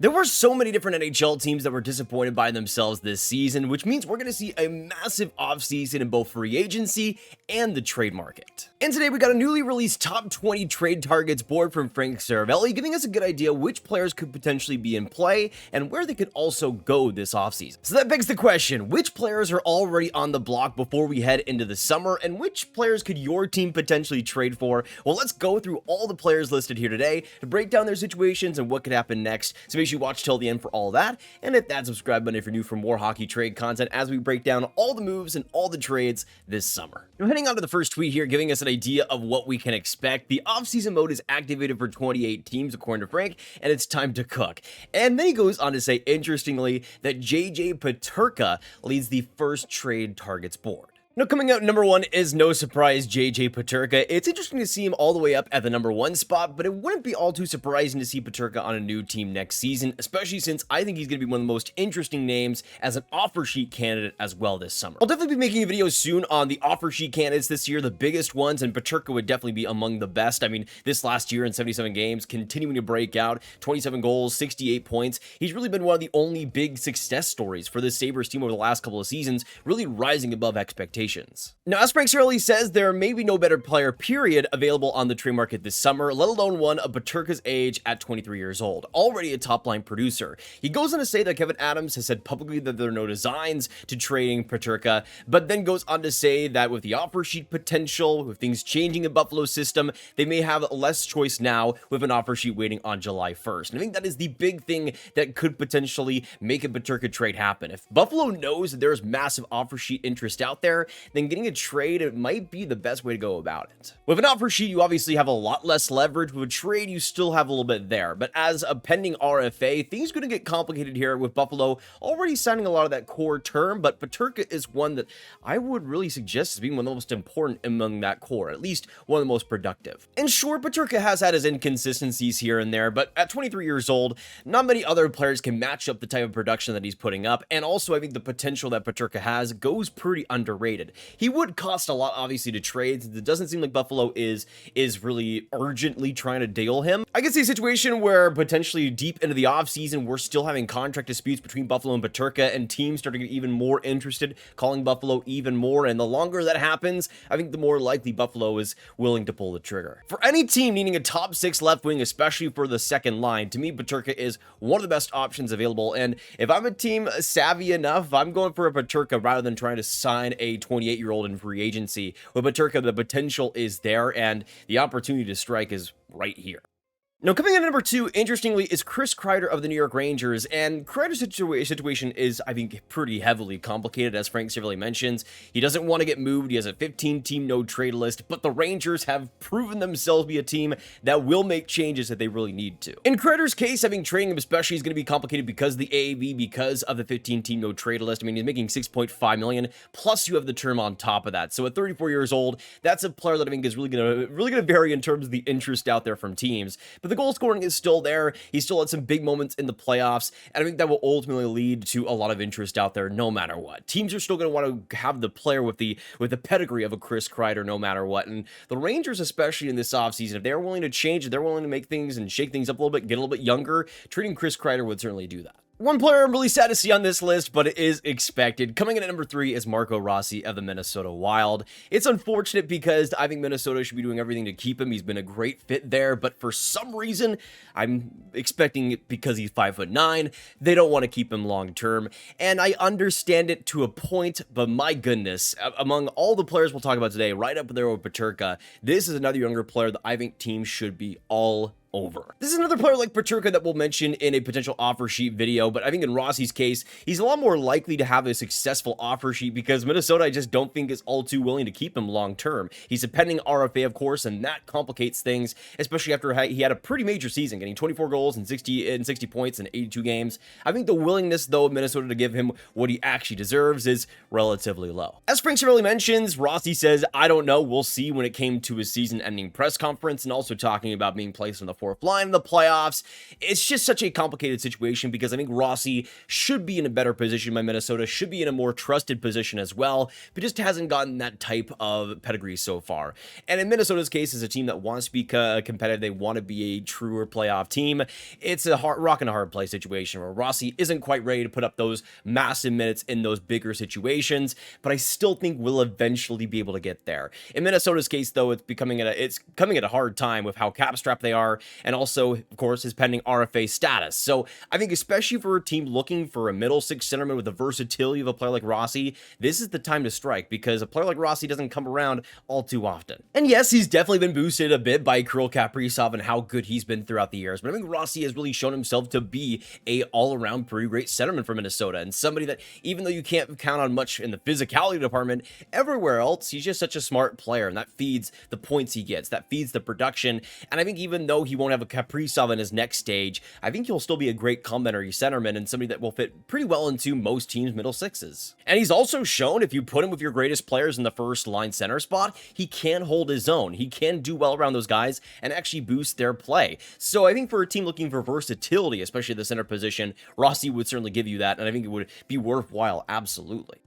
There were so many different NHL teams that were disappointed by themselves this season, which means we're going to see a massive offseason in both free agency and the trade market. And today we got a newly released top 20 trade targets board from Frank Seravalli, giving us a good idea which players could potentially be in play and where they could also go this offseason. So that begs the question, which players are already on the block before we head into the summer, and which players could your team potentially trade for? Well, let's go through all the players listed here today to break down their situations and what could happen next. So make sure you watch till the end for all that, and hit that subscribe button if you're new for more hockey trade content as we break down all the moves and all the trades this summer. Now, heading on to the first tweet here, giving us an idea of what we can expect. The offseason mode is activated for 28 teams, according to Frank, and it's time to cook. And then he goes on to say, interestingly, that JJ Peterka leads the first trade targets board. Now, coming out number one is no surprise, JJ Peterka. It's interesting to see him all the way up at the number one spot, but it wouldn't be all too surprising to see Peterka on a new team next season, especially since I think he's going to be one of the most interesting names as an offer sheet candidate as well this summer. I'll definitely be making a video soon on the offer sheet candidates this year, the biggest ones, and Peterka would definitely be among the best. I mean, this last year in 77 games, continuing to break out, 27 goals, 68 points. He's really been one of the only big success stories for the Sabres team over the last couple of seasons, really rising above expectations. Now, as Frank Seravalli says, there may be no better player, period, available on the trade market this summer, let alone one of Peterka's age at 23 years old, already a top-line producer. He goes on to say that Kevin Adams has said publicly that there are no designs to trading Peterka, but then goes on to say that with the offer sheet potential, with things changing in Buffalo's system, they may have less choice now with an offer sheet waiting on July 1st. And I think that is the big thing that could potentially make a Peterka trade happen. If Buffalo knows that there's massive offer sheet interest out there, then getting a trade, it might be the best way to go about it. With an offer sheet, you obviously have a lot less leverage. With a trade, you still have a little bit there. But as a pending RFA, things are going to get complicated here with Buffalo already signing a lot of that core term, but Peterka is one that I would really suggest as being one of the most important among that core, at least one of the most productive. And sure, Peterka has had his inconsistencies here and there, but at 23 years old, not many other players can match up the type of production that he's putting up, and also I think the potential that Peterka has goes pretty underrated. He would cost a lot, obviously, to trade. It doesn't seem like Buffalo is really urgently trying to deal him. I can see a situation where potentially deep into the offseason, we're still having contract disputes between Buffalo and Peterka, and teams start to get even more interested, calling Buffalo even more. And the longer that happens, I think the more likely Buffalo is willing to pull the trigger. For any team needing a top six left wing, especially for the second line, to me, Peterka is one of the best options available. And if I'm a team savvy enough, I'm going for a Peterka rather than trying to sign a 28-year-old in free agency. With Peterka, the potential is there, and the opportunity to strike is right here. Now, coming in at number two, interestingly, is Chris Kreider of the New York Rangers, and Kreider's situation is, I think, pretty heavily complicated, as Frank Seravalli mentions. He doesn't want to get moved. He has a 15-team no-trade list, but the Rangers have proven themselves to be a team that will make changes that they really need to. In Kreider's case, I think trading him especially is going to be complicated because of the AAV, because of the 15-team no-trade list. I mean, he's making $6.5 million, plus you have the term on top of that. So at 34 years old, that's a player that I think is really going to vary in terms of the interest out there from teams. But the goal scoring is still there. He still had some big moments in the playoffs, and I think that will ultimately lead to a lot of interest out there no matter what. Teams are still going to want to have the player with the pedigree of a Chris Kreider no matter what, and the Rangers, especially in this offseason, if they're willing to change, if they're willing to make things and shake things up a little bit, get a little bit younger, trading Chris Kreider would certainly do that. One player I'm really sad to see on this list, but it is expected. Coming in at number three is Marco Rossi of the Minnesota Wild. It's unfortunate because I think Minnesota should be doing everything to keep him. He's been a great fit there, but for some reason, I'm expecting it because he's 5'9", they don't want to keep him long term. And I understand it to a point, but my goodness, among all the players we'll talk about today, right up there with Peterka, this is another younger player that I think teams should be all over. This is another player like Peterka that we'll mention in a potential offer sheet video, but I think in Rossi's case, he's a lot more likely to have a successful offer sheet because Minnesota, I just don't think is all too willing to keep him long term. He's a pending RFA, of course, and that complicates things, especially after he had a pretty major season, getting 24 goals and 60 points in 82 games. I think the willingness, though, of Minnesota to give him what he actually deserves is relatively low. As Frank Seravalli mentions, Rossi says, I don't know, we'll see when it came to his season-ending press conference, and also talking about being placed on the fourth line in the playoffs. It's just such a complicated situation because I think Rossi should be in a better position by Minnesota, should be in a more trusted position as well, but just hasn't gotten that type of pedigree so far. And in Minnesota's case, as a team that wants to be competitive, they want to be a truer playoff team, it's a rock and a hard play situation where Rossi isn't quite ready to put up those massive minutes in those bigger situations, but I still think we'll eventually be able to get there. In Minnesota's case, though, it's coming at a hard time with how cap strapped they are, and also, of course, his pending RFA status. So I think especially for a team looking for a middle six centerman with the versatility of a player like Rossi, this is the time to strike, because a player like Rossi doesn't come around all too often. And yes, he's definitely been boosted a bit by Kirill Kaprizov and how good he's been throughout the years, but I think Rossi has really shown himself to be a all-around pretty great centerman for Minnesota, and somebody that, even though you can't count on much in the physicality department, everywhere else, he's just such a smart player, and that feeds the points he gets, that feeds the production, and I think even though he won't have a Kaprizov in his next stage, I think he'll still be a great complementary centerman and somebody that will fit pretty well into most teams' middle sixes. And he's also shown if you put him with your greatest players in the first line center spot, he can hold his own. He can do well around those guys and actually boost their play. So I think for a team looking for versatility, especially the center position, Rossi would certainly give you that, and I think it would be worthwhile, absolutely.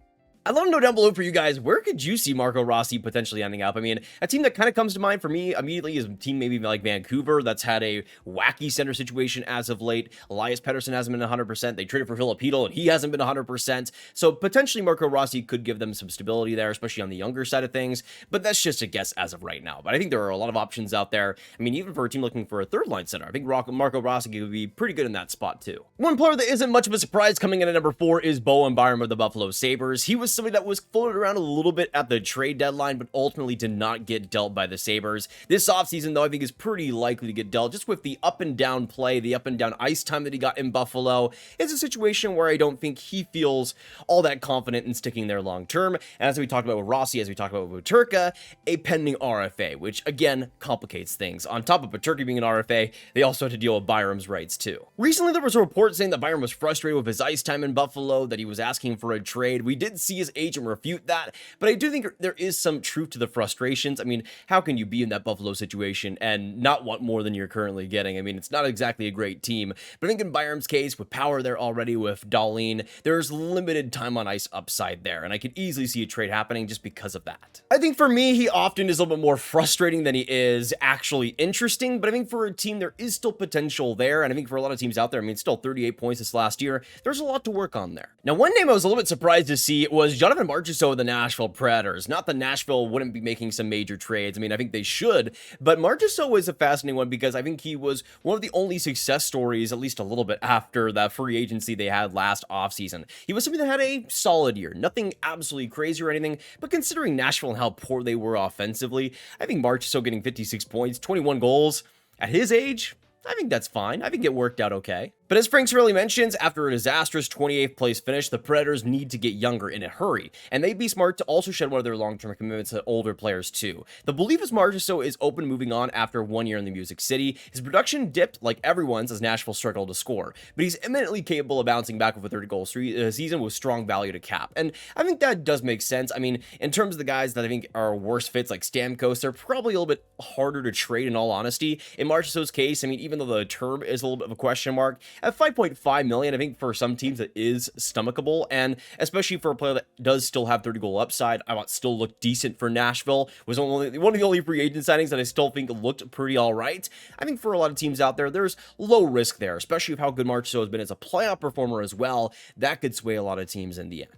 I'd love to know down below for you guys, where could you see Marco Rossi potentially ending up? I mean, a team that kind of comes to mind for me immediately is a team maybe like Vancouver that's had a wacky center situation as of late. Elias Pettersson hasn't been 100%. They traded for Filipino and he hasn't been 100%. So potentially Marco Rossi could give them some stability there, especially on the younger side of things. But that's just a guess as of right now. But I think there are a lot of options out there. I mean, even for a team looking for a third line center, I think Marco Rossi could be pretty good in that spot too. One player that isn't much of a surprise coming in at number 4 is Bowen Byram of the Buffalo Sabres. He was somebody that was floated around a little bit at the trade deadline, but ultimately did not get dealt by the Sabres. This offseason, though, I think is pretty likely to get dealt just with the up and down play, the up and down ice time that he got in Buffalo. It's a situation where I don't think he feels all that confident in sticking there long term. And as we talked about with Rossi, as we talked about with Peterka, a pending RFA, which again complicates things. On top of Peterka being an RFA, they also had to deal with Byram's rights too. Recently, there was a report saying that Byram was frustrated with his ice time in Buffalo, that he was asking for a trade. We did see his agent refute that, but I do think there is some truth to the frustrations. I mean, how can you be in that Buffalo situation and not want more than you're currently getting? I mean, it's not exactly a great team, but I think in Byram's case, with power there already with Darien, there's limited time on ice upside there, and I could easily see a trade happening just because of that. I think for me, he often is a little bit more frustrating than he is actually interesting, but I think for a team, there is still potential there, and I think for a lot of teams out there, I mean, still 38 points this last year, there's a lot to work on there. Now, one name I was a little bit surprised to see was Jonathan Marchessault of the Nashville Predators. Not that Nashville wouldn't be making some major trades. I mean, I think they should, but Marchessault is a fascinating one because I think he was one of the only success stories, at least a little bit after that free agency they had last offseason. He was somebody that had a solid year, nothing absolutely crazy or anything, but considering Nashville and how poor they were offensively, I think Marchessault getting 56 points, 21 goals at his age, I think that's fine. I think it worked out okay. But as Frank Seravalli mentions, after a disastrous 28th place finish, the Predators need to get younger in a hurry, and they'd be smart to also shed one of their long-term commitments to older players too. The belief is Marchessault is open moving on after 1 year in the Music City. His production dipped like everyone's as Nashville struggled to score, but he's eminently capable of bouncing back with a 30-goal season with strong value to cap, and I think that does make sense. I mean, in terms of the guys that I think are worse fits like Stamkos, they're probably a little bit harder to trade in all honesty. In Marchessault's case, I mean, even though the term is a little bit of a question mark, at $5.5 million, I think for some teams it is stomachable, and especially for a player that does still have 30-goal upside, I want still look decent for Nashville. Was only one of the only free agent signings that I still think looked pretty all right. I think for a lot of teams out there, there's low risk there, especially with how good Marchessault has been as a playoff performer as well. That could sway a lot of teams in the end.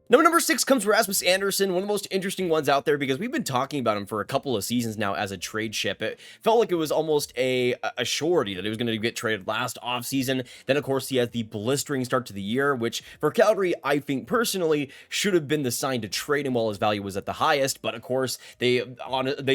Number 6 comes from Rasmus Andersson, one of the most interesting ones out there because we've been talking about him for a couple of seasons now as a trade ship. It felt like it was almost a surety that he was going to get traded last offseason. Then, of course, he has the blistering start to the year, which for Calgary, I think personally should have been the sign to trade him while his value was at the highest. But, of course, they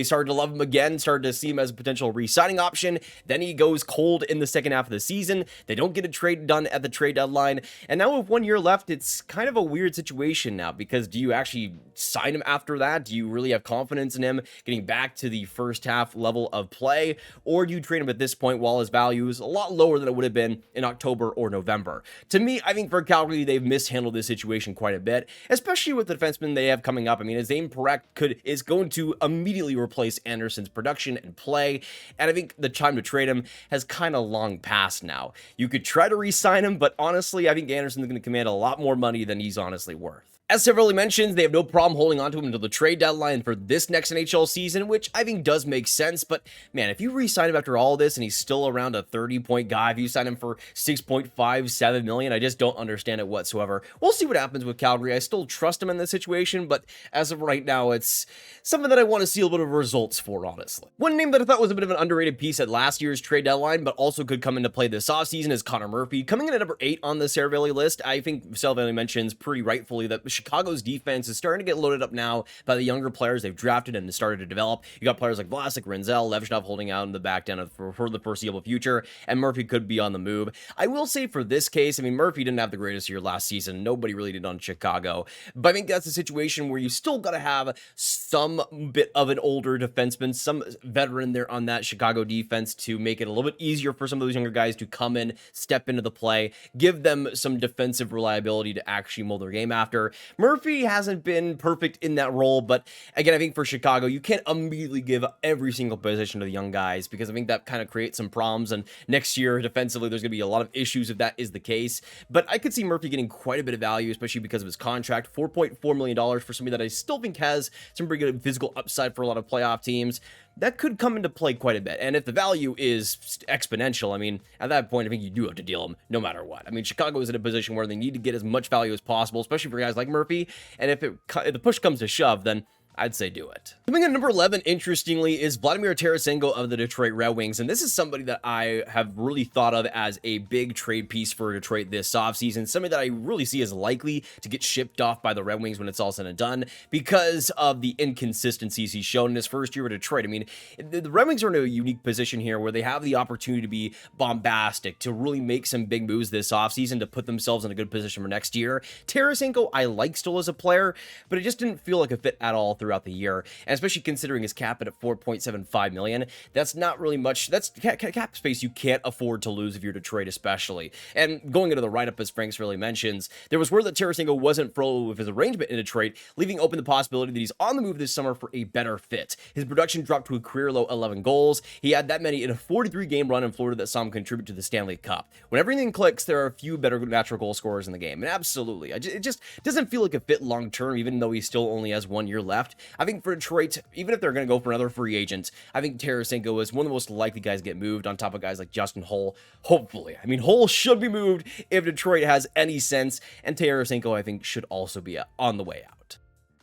started to love him again, started to see him as a potential re-signing option. Then he goes cold in the second half of the season. They don't get a trade done at the trade deadline. And now with 1 year left, it's kind of a weird situation situation now, because do you actually sign him after that? Do you really have confidence in him getting back to the first half level of play, or do you trade him at this point while his value is a lot lower than it would have been in October or November? To me, I think for Calgary, they've mishandled this situation quite a bit, especially with the defenseman they have coming up. I mean, Zane Parekh is going to immediately replace Andersson's production and play, and I think the time to trade him has kind of long passed now. You could try to re-sign him, but honestly, I think Andersson's going to command a lot more money than he's honestly worth. As Seravalli mentions, they have no problem holding on to him until the trade deadline for this next NHL season, which I think does make sense. But man, if you re-sign him after all this and he's still around a 30-point guy, if you sign him for $6.57 million, I just don't understand it whatsoever. We'll see what happens with Calgary. I still trust him in this situation, but as of right now, it's something that I want to see a little bit of results for, honestly. One name that I thought was a bit of an underrated piece at last year's trade deadline, but also could come into play this offseason, is Conor Murphy. Coming in at number 8 on the Seravalli list, I think Seravalli mentions pretty rightfully that Chicago's defense is starting to get loaded up now by the younger players they've drafted and started to develop. You got players like Vlasic, Renzel, Levshov holding out in the back end for the foreseeable future, and Murphy could be on the move. I will say for this case, I mean, Murphy didn't have the greatest year last season. Nobody really did on Chicago, but I think that's a situation where you still got to have some bit of an older defenseman, some veteran there on that Chicago defense to make it a little bit easier for some of those younger guys to come in, step into the play, give them some defensive reliability to actually mold their game after. Murphy hasn't been perfect in that role, but again, I think for Chicago, you can't immediately give every single position to the young guys, because I think that kind of creates some problems, and next year, defensively, there's going to be a lot of issues if that is the case. But I could see Murphy getting quite a bit of value, especially because of his contract, $4.4 million for somebody that I still think has some pretty good physical upside for a lot of playoff teams. That could come into play quite a bit. And if the value is exponential, I mean, at that point, I think you do have to deal him no matter what. I mean, Chicago is in a position where they need to get as much value as possible, especially for guys like Murphy. And if the push comes to shove, then I'd say do it. Coming in at number 11, interestingly, is Vladimir Tarasenko of the Detroit Red Wings, and this is somebody that I have really thought of as a big trade piece for Detroit this offseason, somebody that I really see as likely to get shipped off by the Red Wings when it's all said and done because of the inconsistencies he's shown in his first year with Detroit. I mean, the Red Wings are in a unique position here where they have the opportunity to be bombastic, to really make some big moves this offseason to put themselves in a good position for next year. Tarasenko, I like still as a player, but it just didn't feel like a fit at all throughout the year, and especially considering his cap at $4.75 million, that's not really much. That's cap space you can't afford to lose if you're Detroit, especially. And going into the write-up, as Frank Seravalli mentions, there was word that Tarasenko wasn't thrilled with his arrangement in Detroit, leaving open the possibility that he's on the move this summer for a better fit. His production dropped to a career-low 11 goals. He had that many in a 43-game run in Florida that saw him contribute to the Stanley Cup. When everything clicks, there are a few better natural goal scorers in the game, and absolutely, it just doesn't feel like a fit long-term, even though he still only has 1 year left. I think for Detroit, even if they're going to go for another free agent, I think Tarasenko is one of the most likely guys to get moved on top of guys like Justin Holl, hopefully. I mean, Holl should be moved if Detroit has any sense, and Tarasenko, I think, should also be on the way out.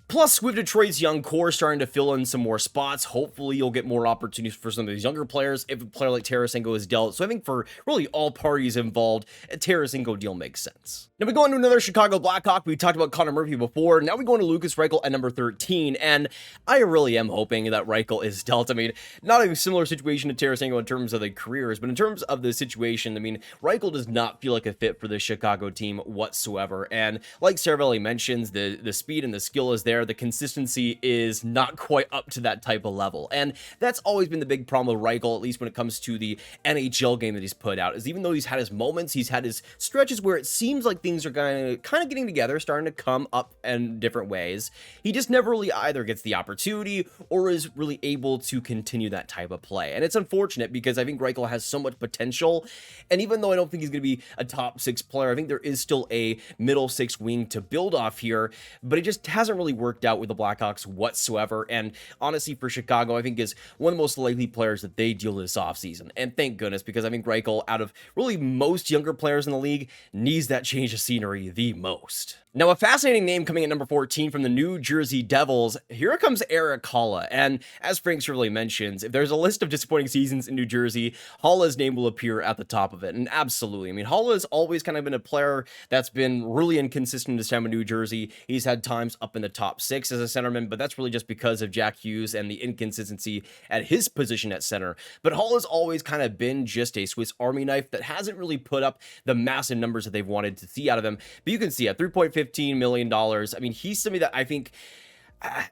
Plus, with Detroit's young core starting to fill in some more spots, hopefully you'll get more opportunities for some of these younger players if a player like Tarasenko is dealt. So I think for really all parties involved, a Tarasenko deal makes sense. Now we go on to another Chicago Blackhawk. We talked about Conor Murphy before. Now we go into Lukas Reichel at number 13, and I really am hoping that Reichel is dealt. I mean, not a similar situation to Tarasenko in terms of the careers, but in terms of the situation, I mean, Reichel does not feel like a fit for the Chicago team whatsoever. And like Seravalli mentions, the speed and the skill is there. The consistency is not quite up to that type of level. And that's always been the big problem with Reichel, at least when it comes to the NHL game that he's put out, is even though he's had his moments, he's had his stretches where it seems like things are kind of getting together, starting to come up in different ways. He just never really either gets the opportunity or is really able to continue that type of play. And it's unfortunate because I think Reichel has so much potential. And even though I don't think he's going to be a top 6 player, I think there is still a middle 6 wing to build off here, but it just hasn't really worked out with the Blackhawks whatsoever. And honestly, for Chicago, I think is one of the most likely players that they deal this offseason. And thank goodness, because I think Reichel, out of really most younger players in the league, needs that change of scenery the most. Now, a fascinating name coming at number 14 from the New Jersey Devils. Here comes Erik Haula. And as Frank Seravalli mentions, if there's a list of disappointing seasons in New Jersey, Haula's name will appear at the top of it. And absolutely, I mean, Haula has always kind of been a player that's been really inconsistent this time in New Jersey. He's had times up in the top 6 as a centerman, but that's really just because of Jack Hughes and the inconsistency at his position at center. But Haula's always kind of been just a Swiss Army knife that hasn't really put up the massive numbers that they've wanted to see out of him. But you can see at 3.15 $15 million. I mean, he's somebody that I think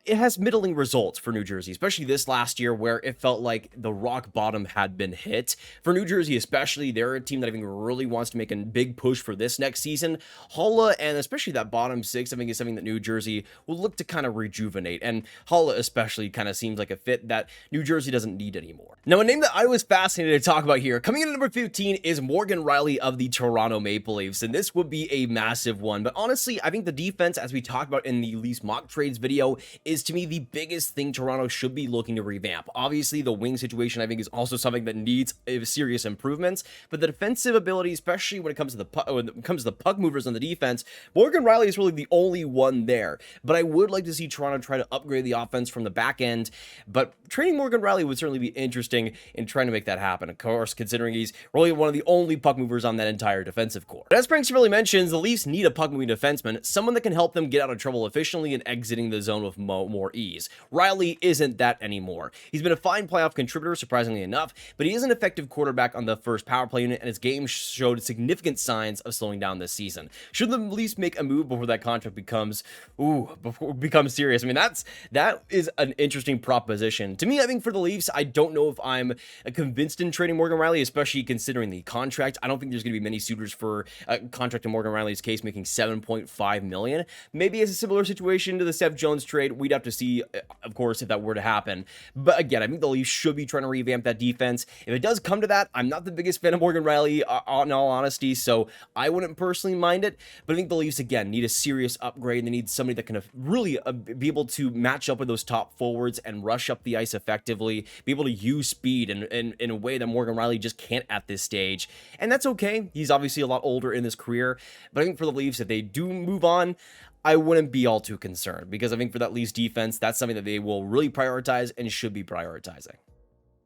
it has middling results for New Jersey, especially this last year where it felt like the rock bottom had been hit. For New Jersey especially, they're a team that I think really wants to make a big push for this next season. Haula and especially that bottom six, I think, is something that New Jersey will look to kind of rejuvenate. And Haula especially kind of seems like a fit that New Jersey doesn't need anymore. Now, a name that I was fascinated to talk about here, coming in at number 15, is Morgan Rielly of the Toronto Maple Leafs. And this would be a massive one. But honestly, I think the defense, as we talked about in the Leafs mock trades video, is to me the biggest thing Toronto should be looking to revamp. Obviously, the wing situation I think is also something that needs serious improvements, but the defensive ability, especially when it comes to the puck movers on the defense, Morgan Rielly is really the only one there. But I would like to see Toronto try to upgrade the offense from the back end, but trading Morgan Rielly would certainly be interesting in trying to make that happen. Of course, considering he's really one of the only puck movers on that entire defensive core. But as Frank Seravalli mentions, the Leafs need a puck moving defenseman, someone that can help them get out of trouble efficiently and exiting the zone with more ease. Rielly isn't that anymore. He's been a fine playoff contributor, surprisingly enough, but he is an effective quarterback on the first power play unit, and his game showed significant signs of slowing down this season. Should the Leafs make a move before that contract becomes serious? I mean, that is an interesting proposition. To me, I think for the Leafs, I don't know if I'm convinced in trading Morgan Rielly, especially considering the contract. I don't think there's going to be many suitors for a contract in Morgan Rielly's case, making $7.5 million. Maybe it's a similar situation to the Seth Jones trade. We'd have to see, of course, if that were to happen. But again, I think the Leafs should be trying to revamp that defense. If it does come to that, I'm not the biggest fan of Morgan Rielly, in all honesty, so I wouldn't personally mind it. But I think the Leafs, again, need a serious upgrade. They need somebody that can really be able to match up with those top forwards and rush up the ice effectively, be able to use speed in a way that Morgan Rielly just can't at this stage. And that's okay. He's obviously a lot older in his career. But I think for the Leafs, if they do move on, I wouldn't be all too concerned, because I think for that Leafs defense, that's something that they will really prioritize and should be prioritizing.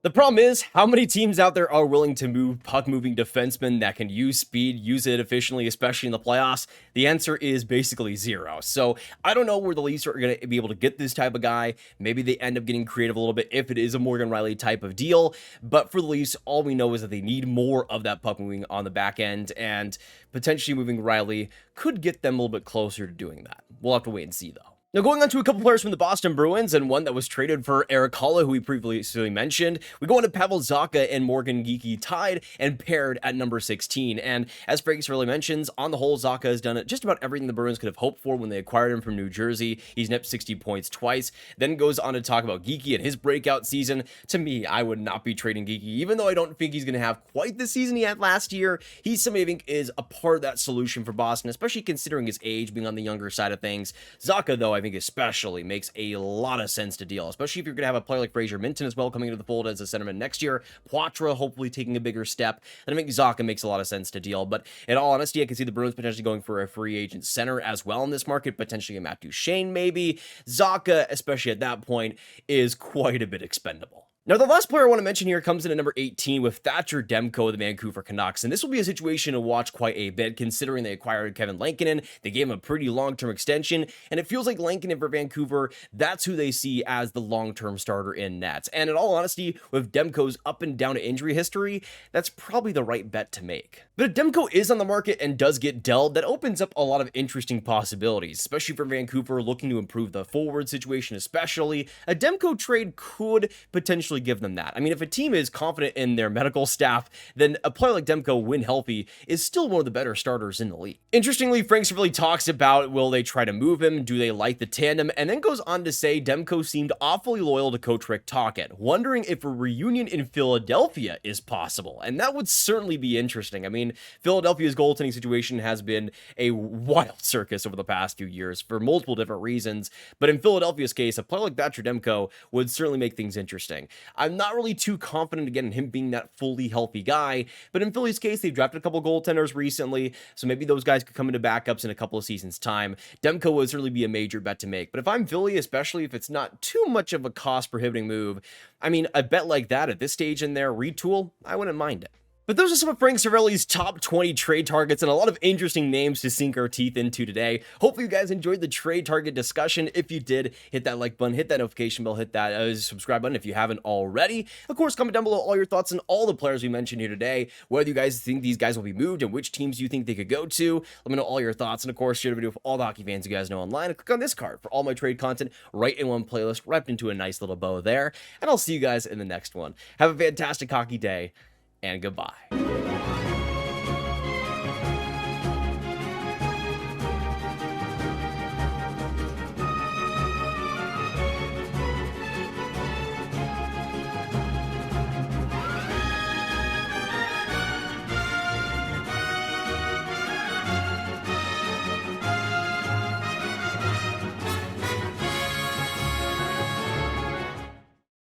The problem is, how many teams out there are willing to move puck-moving defensemen that can use speed, use it efficiently, especially in the playoffs? The answer is basically zero. So I don't know where the Leafs are going to be able to get this type of guy. Maybe they end up getting creative a little bit if it is a Morgan Rielly type of deal. But for the Leafs, all we know is that they need more of that puck-moving on the back end, and potentially moving Rielly could get them a little bit closer to doing that. We'll have to wait and see, though. Now, going on to a couple players from the Boston Bruins, and one that was traded for Erik Haula, who we previously mentioned. We go into Pavel Zacha and Morgan Geekie tied and paired at number 16. And as Frank Seravalli mentions, on the whole, Zacha has done just about everything the Bruins could have hoped for when they acquired him from New Jersey. He's nipped 60 points twice. Then goes on to talk about Geekie and his breakout season. To me, I would not be trading Geekie, even though I don't think he's going to have quite the season he had last year. He's somebody I think is a part of that solution for Boston, especially considering his age, being on the younger side of things. Zacha, though, I think especially makes a lot of sense to deal, especially if you're going to have a player like Fraser Minton as well coming into the fold as a centerman next year. Poitras hopefully taking a bigger step. And I think Zacha makes a lot of sense to deal. But in all honesty, I can see the Bruins potentially going for a free agent center as well in this market, potentially a Matt Duchene maybe. Zacha, especially at that point, is quite a bit expendable. Now, the last player I want to mention here comes in at number 18 with Thatcher Demko of the Vancouver Canucks, and this will be a situation to watch quite a bit considering they acquired Kevin Lankinen. They gave him a pretty long-term extension, and it feels like Lankinen for Vancouver, that's who they see as the long-term starter in nets. And in all honesty, with Demko's up and down injury history, that's probably the right bet to make. But if Demko is on the market and does get dealt, that opens up a lot of interesting possibilities, especially for Vancouver looking to improve the forward situation especially. A Demko trade could potentially give them that. I mean, if a team is confident in their medical staff, then a player like Demko, when healthy, is still one of the better starters in the league. Interestingly, Frank Seravalli talks about, will they try to move him? Do they like the tandem? And then goes on to say Demko seemed awfully loyal to Coach Rick Tocchet, wondering if a reunion in Philadelphia is possible. And that would certainly be interesting. I mean, Philadelphia's goaltending situation has been a wild circus over the past few years for multiple different reasons. But in Philadelphia's case, a player like Thatcher Demko would certainly make things interesting. I'm not really too confident, again, in him being that fully healthy guy, but in Philly's case, they've drafted a couple goaltenders recently, so maybe those guys could come into backups in a couple of seasons' time. Demko would certainly be a major bet to make, but if I'm Philly, especially if it's not too much of a cost-prohibiting move, I mean, a bet like that at this stage in their retool, I wouldn't mind it. But those are some of Frank Seravalli's top 20 trade targets and a lot of interesting names to sink our teeth into today. Hopefully you guys enjoyed the trade target discussion. If you did, hit that like button, hit that notification bell, hit that subscribe button if you haven't already. Of course, comment down below all your thoughts on all the players we mentioned here today, whether you guys think these guys will be moved and which teams you think they could go to. Let me know all your thoughts, and of course, share the video with all the hockey fans you guys know online, and click on this card for all my trade content right in one playlist, wrapped into a nice little bow there. And I'll see you guys in the next one. Have a fantastic hockey day, and goodbye.